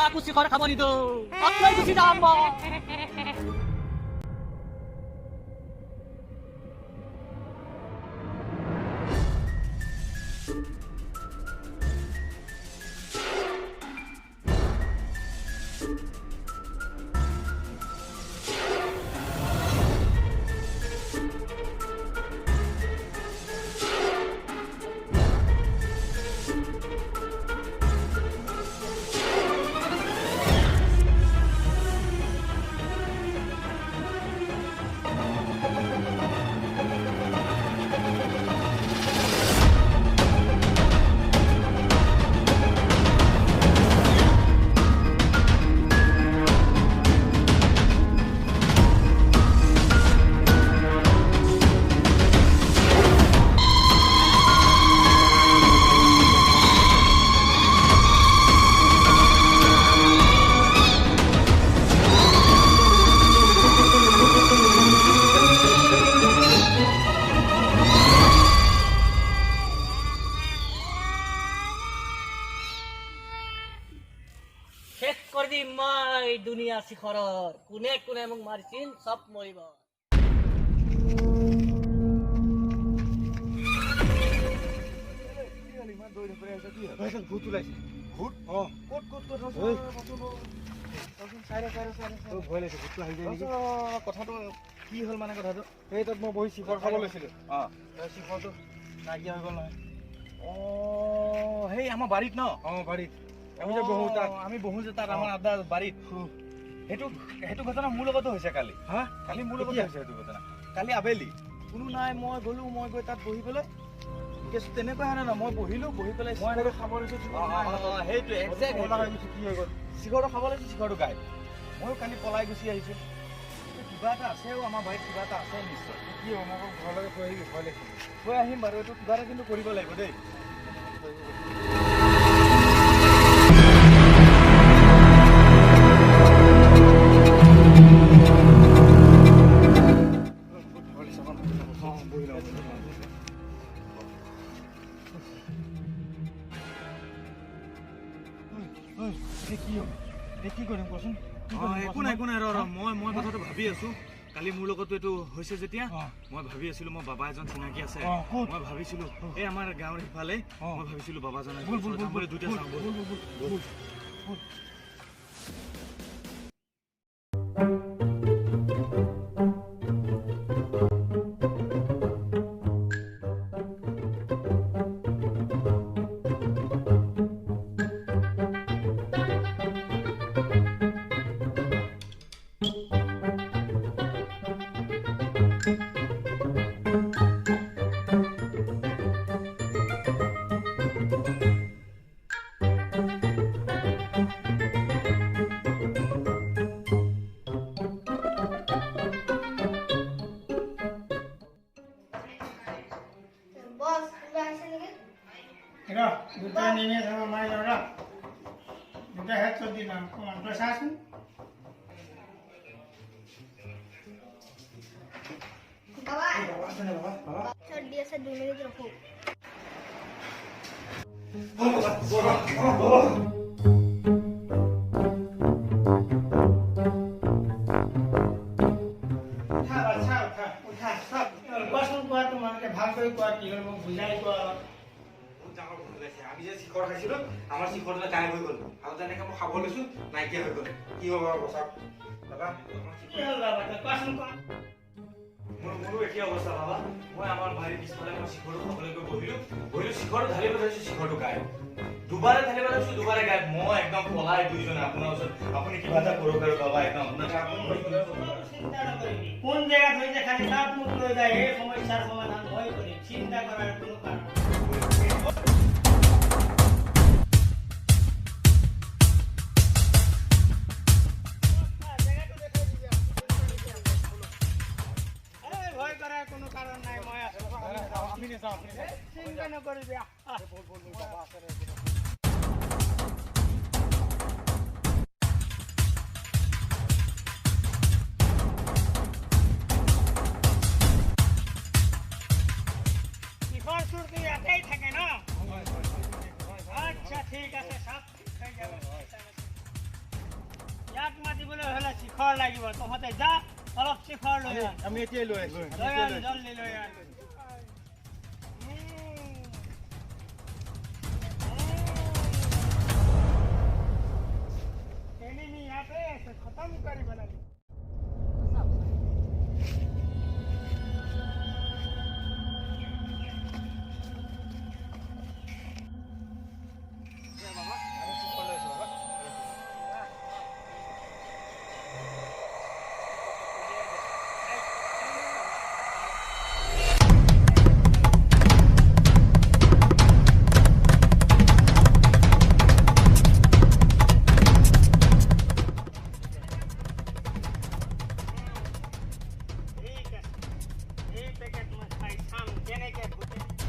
কাকো শিখৰ খাব নিদো অকলে গুচি যাম মই দুনিয়া শিখৰৰ কোনে কোনে মোক মাৰিছিল সব মৰিব ইমান দৌৰি ফুৰে আছে কি হয় ভূত ওলাইছে ভূত ক'ত ভয় লাগিছে ভূতটো আহি যায় নেকি কথাটো কি হ'ল মানে কথাটো এই তাত মই বহি শিখৰ খাব লৈছিলোঁ শিখৰটো নাইকিয়া হৈ গ'ল নহয় সেই আমাৰ বাৰীত ন বাৰীত আমি বহো যে তাত আমাৰ আদা বাৰীত সেইটো ঘটনা মোৰ লগতো হৈছে কালি কালি মোৰ লগত হৈছে সেইটো ঘটনা কালি আবেলি কোনো নাই মই গ'লো মই গৈ তাত বহিবলৈ কেছটো তেনেকুৱা হয় না মই বহিলো বহি পেলাই মই খাব লৈছোঁ সেইটো কি হৈ গ'ল শিখৰটো খাব লৈছোঁ শিখৰটো গাই ময়ো কালি পলাই গুচি আহিছোঁ কিবা এটা আছেও আমাৰ বাৰীত কিবা এটা আছে নিশ্চয় কি হ'ব মই ঘৰলৈকে থৈ আহিবি ভয় লাগিছে থৈ আহিম বাৰু এইটো কিবা এটা কিন্তু কৰিব লাগিব দেই কি কৰিম কচোন একো নাই মই কথাটো ভাবি আছো কালি মোৰ লগতো এইটো হৈছে যেতিয়া মই ভাবি আছিলো মই বাবা এজন চিনাকি আছে মই ভাবিছিলো এই আমাৰ গাঁৱৰ সিফালে মই ভাবিছিলো বাবাজনে দুটা Duta nini sama mai ora. Duta het so di nam ko an prasasan. Baba. Sir dia sa 2 minutes roko. আমি যে শিখৰ খাইছিলো আমাৰ শিখৰটো গায়ব হৈ গ'ল আৰু তেনেকৈ মই খাব লৈছো নাইকিয়া হৈ গ'ল কি হ'ব বাৰু বচাওক দাদা মোৰো একেই অৱস্থা বাবা মই আমাৰ বাৰীৰ পিছফালে মই শিখৰটো খাবলৈ গৈ বহিলো শিখৰটো ঢালিব ধৰিছো শিখৰটো গায়ব দুবাৰে ঢালিব ধৰিছো দুবাৰে গায়ব মই একদম পলাই দুইজনে আপোনাৰ ওচৰত আপুনি কিবা এটা কৰক আৰু বাবা একদম কোন জায়গা থৈছে খালি তাত মোক লৈ যায় এই সমস্যাৰ সমাধান মই কৰিম চিন্তা কৰাৰ কোনো কাৰণ চিন্তা নকৰিবি শিখৰ চুৰ কি ইয়াতেই থাকে ন আচ্ছা ঠিক আছে সব ঠিক হৈ যাব শিখৰ লাগিব তহঁতে যা অলপ শিখৰ লৈ আন আমি এতিয়াই লৈ আহিছো লৈ আন জলদি লৈ আন एनिमी यहाँ पे खत्म करी बना ली ठीक है एक पैकेट में खाई शाम देने के भूखे